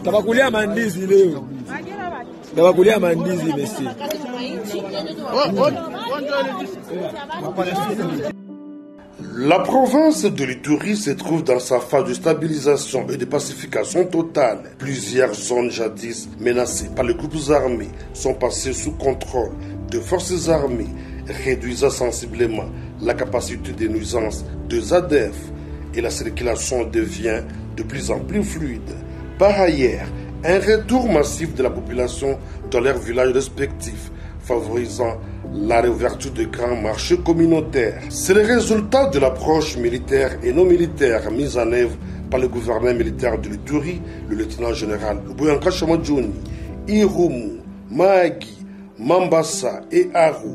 Tabakulia mandizi leo. Tabakulia mandizi mesi. La province de l'Ituri se trouve dans sa phase de stabilisation et de pacification totale. Plusieurs zones jadis menacées par les groupes armés sont passées sous contrôle de forces armées, réduisant sensiblement la capacité de nuisance de ZADF et la circulation devient de plus en plus fluide. Par ailleurs, un retour massif de la population dans leurs villages respectifs, favorisant la réouverture de grands marchés communautaires. C'est le résultat de l'approche militaire et non militaire mise en œuvre par le gouverneur militaire de l'Ituri, le lieutenant-général Boyanka Chamadjouni. Irumu, Mahagi, Mambasa et Aru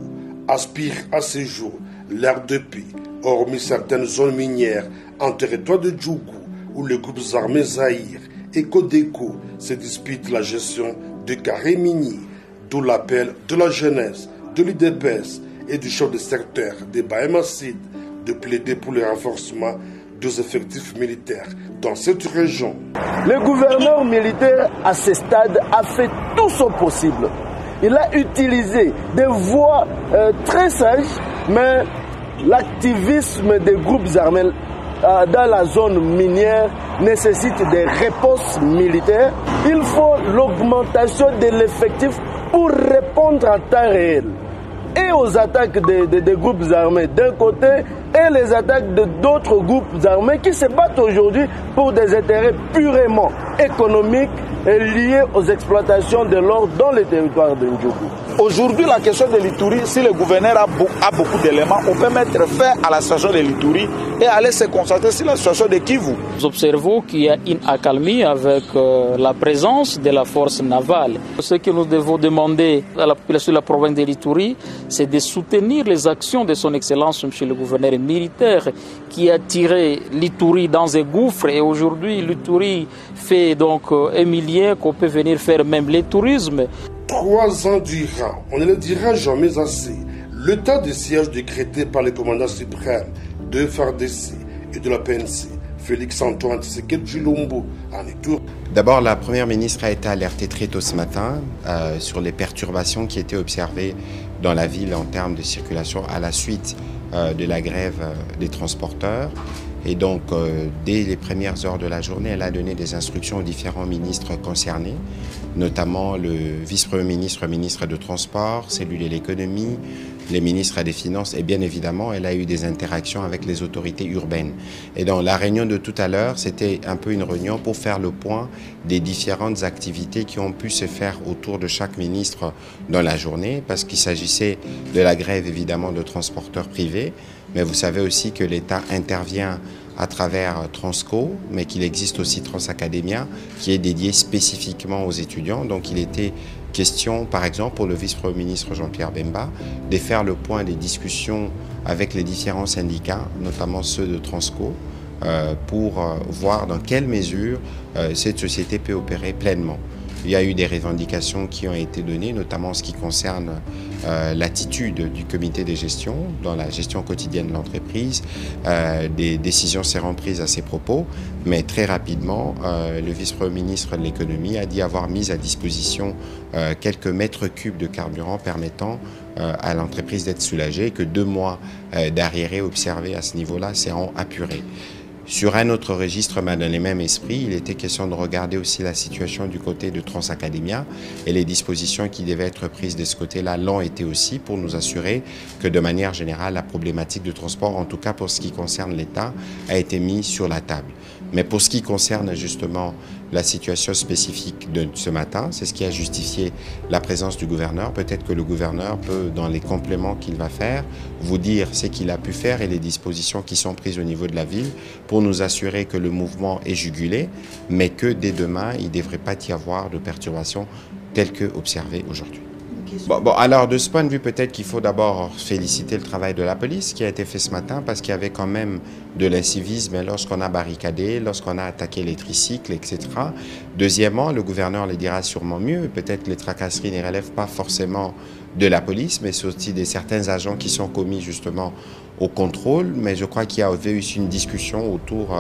aspirent à ce jour l'ère de paix, hormis certaines zones minières en territoire de Djougou, où les groupes armés Zahir et Kodeko se disputent la gestion de carrés miniers, d'où l'appel de la jeunesse, de l'UDPS et du chef de secteur des Bahémacides de plaider pour le renforcement des effectifs militaires dans cette région. Le gouverneur militaire à ce stade a fait tout son possible. Il a utilisé des voies très sages, mais l'activisme des groupes armés dans la zone minière nécessite des réponses militaires. Il faut l'augmentation de l'effectif pour répondre en temps réel et aux attaques des groupes armés d'un côté et les attaques de d'autres groupes armés qui se battent aujourd'hui pour des intérêts purement économiques et liés aux exploitations de l'or dans les territoires de Ndjougou. Aujourd'hui, la question de l'Ituri, si le gouverneur a beaucoup d'éléments, on peut mettre fin à la situation de l'Ituri et aller se concentrer sur la situation de Kivu. Nous observons qu'il y a une accalmie avec la présence de la force navale. Ce que nous devons demander à la population de la province de l'Ituri, c'est de soutenir les actions de son Excellence, M. le gouverneur militaire, qui a tiré l'Ituri dans un gouffre. Et aujourd'hui, l'Ituri fait donc un millier qu'on peut venir faire même le tourisme. 3 ans durant, on ne le dira jamais assez, l'état de siège décrété par le commandant suprême de FARDC et de la PNC, Félix-Antoine Tshisekedi Tshilombo, en Ituri. D'abord, la Première ministre a été alertée très tôt ce matin sur les perturbations qui étaient observées dans la ville en termes de circulation à la suite de la grève des transporteurs. Et donc, dès les premières heures de la journée, elle a donné des instructions aux différents ministres concernés, notamment le vice-premier ministre, ministre de Transport, celui de l'économie, les ministres des Finances et bien évidemment, elle a eu des interactions avec les autorités urbaines. Et donc, la réunion de tout à l'heure, c'était un peu une réunion pour faire le point des différentes activités qui ont pu se faire autour de chaque ministre dans la journée, parce qu'il s'agissait de la grève évidemment de transporteurs privés, mais vous savez aussi que l'État intervient à travers Transco, mais qu'il existe aussi Transacademia, qui est dédié spécifiquement aux étudiants. Donc il était question, par exemple, pour le vice-premier ministre Jean-Pierre Bemba, de faire le point des discussions avec les différents syndicats, notamment ceux de Transco, pour voir dans quelle mesure cette société peut opérer pleinement. Il y a eu des revendications qui ont été données, notamment en ce qui concerne l'attitude du comité de gestion dans la gestion quotidienne de l'entreprise. Des décisions seront prises à ces propos, mais très rapidement, le vice-premier ministre de l'économie a dit avoir mis à disposition quelques mètres cubes de carburant permettant à l'entreprise d'être soulagée et que 2 mois d'arriérés observés à ce niveau-là seront apurés. Sur un autre registre, mais dans les mêmes esprits, il était question de regarder aussi la situation du côté de Transacademia et les dispositions qui devaient être prises de ce côté-là l'ont été aussi pour nous assurer que de manière générale, la problématique du transport, en tout cas pour ce qui concerne l'État, a été mise sur la table. Mais pour ce qui concerne justement la situation spécifique de ce matin, c'est ce qui a justifié la présence du gouverneur. Peut-être que le gouverneur peut, dans les compléments qu'il va faire, vous dire ce qu'il a pu faire et les dispositions qui sont prises au niveau de la ville pour nous assurer que le mouvement est jugulé, mais que dès demain, il ne devrait pas y avoir de perturbations telles que observées aujourd'hui. Bon, alors de ce point de vue, peut-être qu'il faut d'abord féliciter le travail de la police qui a été fait ce matin parce qu'il y avait quand même de l'incivisme lorsqu'on a barricadé, lorsqu'on a attaqué les tricycles, etc. Deuxièmement, le gouverneur le dira sûrement mieux, peut-être que les tracasseries ne relèvent pas forcément de la police, mais c'est aussi de certains agents qui sont commis justement au contrôle. Mais je crois qu'il y avait eu une discussion autour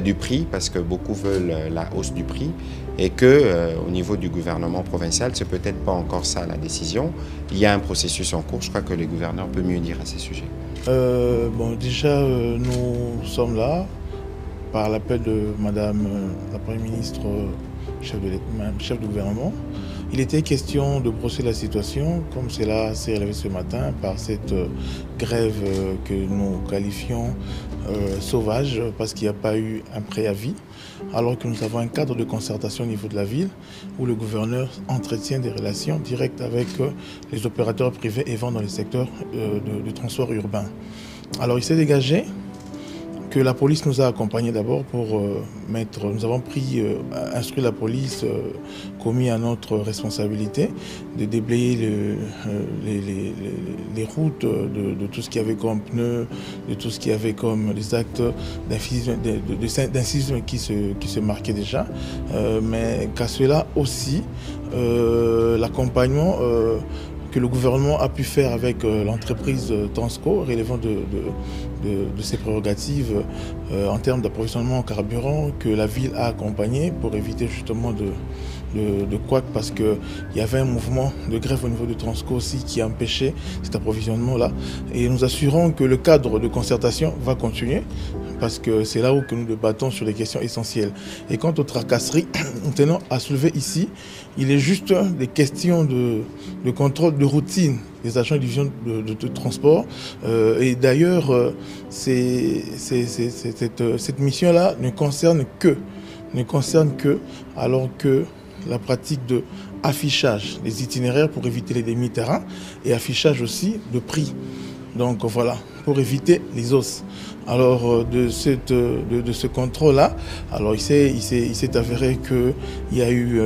du prix, parce que beaucoup veulent la hausse du prix, et que au niveau du gouvernement provincial, c'est peut-être pas encore ça la décision. Il y a un processus en cours, je crois que le gouverneur peut mieux dire à ces sujets. Déjà, nous sommes là par l'appel de Madame la Première ministre, chef du gouvernement. Il était question de brosser la situation, comme cela s'est relevé ce matin, par cette grève que nous qualifions sauvage, parce qu'il n'y a pas eu un préavis, alors que nous avons un cadre de concertation au niveau de la ville, où le gouverneur entretient des relations directes avec les opérateurs privés et vend dans les secteurs de transport urbain. Alors il s'est dégagé que la police nous a accompagnés d'abord pour nous avons instruit la police, commis à notre responsabilité, de déblayer les routes de tout ce qu'il y avait comme pneus, de tout ce qu'il y avait comme des actes d'incivisme qui se marquaient déjà, mais qu'à cela aussi, l'accompagnement que le gouvernement a pu faire avec l'entreprise Transco, relevant de ses prérogatives en termes d'approvisionnement en carburant, que la ville a accompagné pour éviter justement de couac, parce qu'il y avait un mouvement de grève au niveau de Transco aussi qui a empêché cet approvisionnement-là. Et nous assurons que le cadre de concertation va continuer, parce que c'est là où que nous débattons sur les questions essentielles. Et quant aux tracasseries, nous tenons à soulever ici, il est juste des questions de contrôle de routine des agents de division de transport. Et d'ailleurs, cette mission-là ne concerne que, alors que la pratique de affichage des itinéraires pour éviter les demi-terrains et affichage aussi de prix. Donc voilà, pour éviter les os. Alors de ce contrôle-là, alors il s'est avéré qu'il y a eu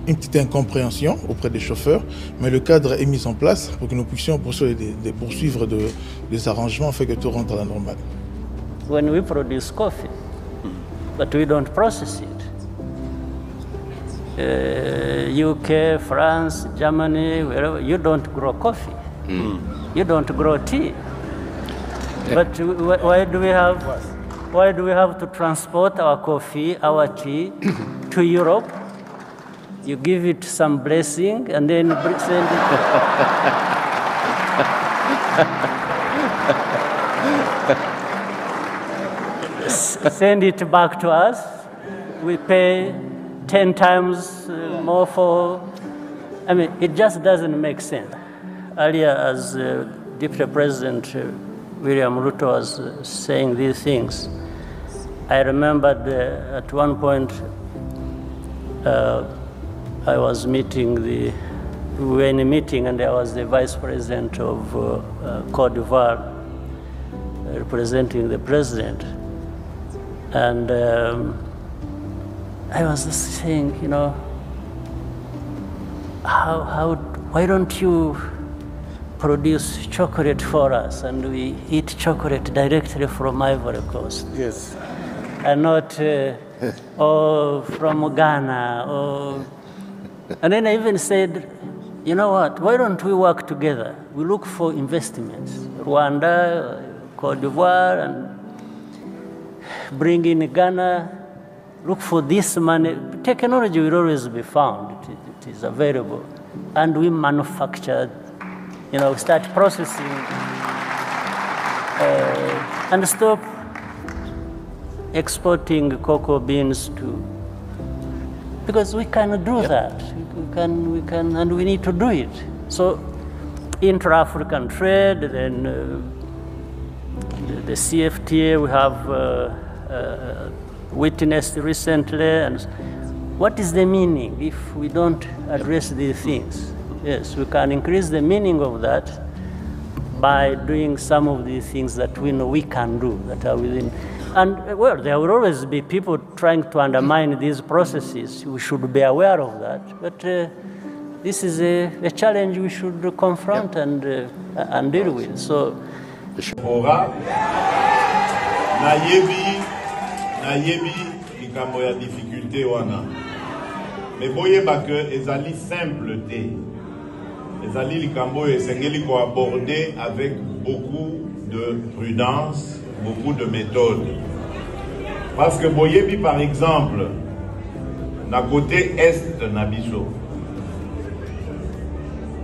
une petite incompréhension auprès des chauffeurs, mais le cadre est mis en place pour que nous puissions poursuivre des arrangements afin que tout rentre à la normale. When we produce coffee, but we don't process it. UK, France, Germany, wherever, you don't grow coffee. You don't grow tea. But why do we have to transport our coffee, our tea to Europe? You give it some blessing and then send it. Send it back to us. We pay 10 times more for. I mean, it just doesn't make sense. Earlier, as Deputy President William Ruto was saying these things, I remembered at one point I was we were in a meeting, and there was the Vice President of Côte d'Ivoire representing the President. And I was saying, you know, why don't you produce chocolate for us, and we eat chocolate directly from Ivory Coast? Yes. And not from Ghana. And then I even said, you know what, why don't we work together? We look for investments, Rwanda, Côte d'Ivoire, and bring in Ghana, look for this money. Technology will always be found, it is available. And we manufacture, you know, start processing and stop exporting cocoa beans to, because we can do that. We can, and we need to do it. So, intra-African trade, then the CFTA we have witnessed recently, and what is the meaning if we don't address these things? Yes, we can increase the meaning of that by doing some of these things that we know we can do, that are within. And, well, there will always be people trying to undermine these processes. We should be aware of that. But this is a challenge we should confront and deal with. So, nayebi likambo ya difficulté wana. Mais boyeba que ezali simple te. Ezali likambo esengeli ko aborder avec beaucoup de prudence, beaucoup de méthode. Parce que boyebi par exemple na côté est na biso.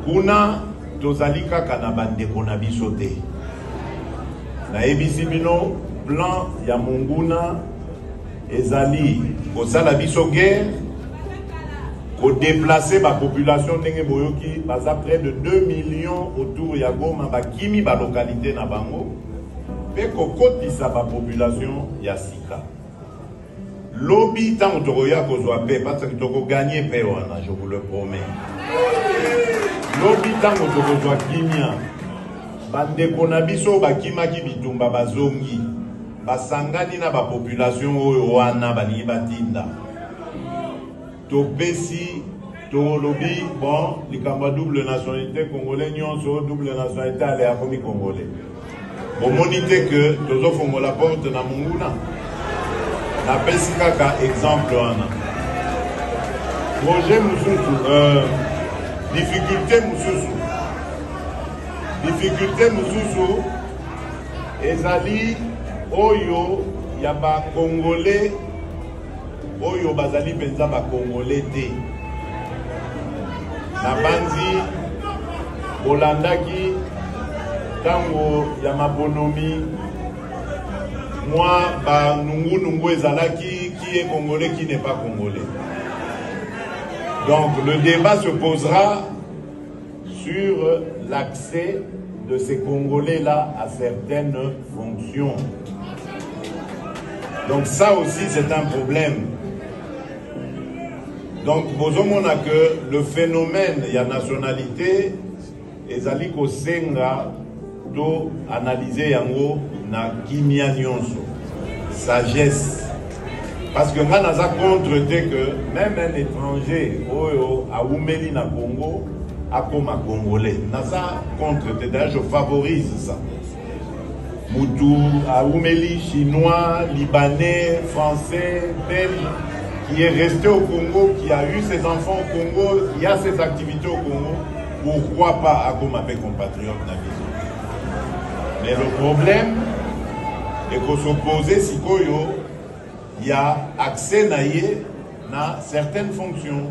Kuna tozali kaka na bandeko na biso te. Na ebisi bino plan ya monguna ezali kosala biso guerre, ko déplacer la population ndenge boyoki baza près de 2 millions autour ya Goma bakimi ba localité na bango pe ko kotisa ba population ya sika. Lobby tant toroya kozwa paix parce que toko gagner paix wana, je vous le promets. Lobby tant tokozwa kimia bandeko na biso bakimaki bitumba bazongi basangani na ba population oyo wana balingi batinda. Topesi tolobi bon likamba double nationalité congolais nyonso double nationalité ale akomi congolais. Bon monite que tozo fongo la porte na munguna. Na pesi kaka exemple wana. Projet mususu difficulté mususu ezali oyo ya ba congolais oyo bazali penza ba congolais te. Na banzi bolandaki tango ya mabonomi moi ba nungu ezalaki qui est congolais qui n'est pas congolais. Donc le débat se posera sur l'accès de ces congolais là à certaines fonctions. Donc ça aussi c'est un problème. Donc, bozomona que le phénomène y a nationalité ezali ko senga to analyser yango na kimia nyonso sagesse parce que nga naza contre te que même un étranger oyo aumeli na Congo akoma congolais naza contre te, d'ailleurs je favorise ça. Moutou aumeli chinois, libanais, français, belge qui est resté au Congo, qui a eu ses enfants au Congo, qui a ses activités au Congo, pourquoi pas à comme avec compatriotes na biso. Mais le problème est qu'on s'oppose si il y a accès na certaines fonctions.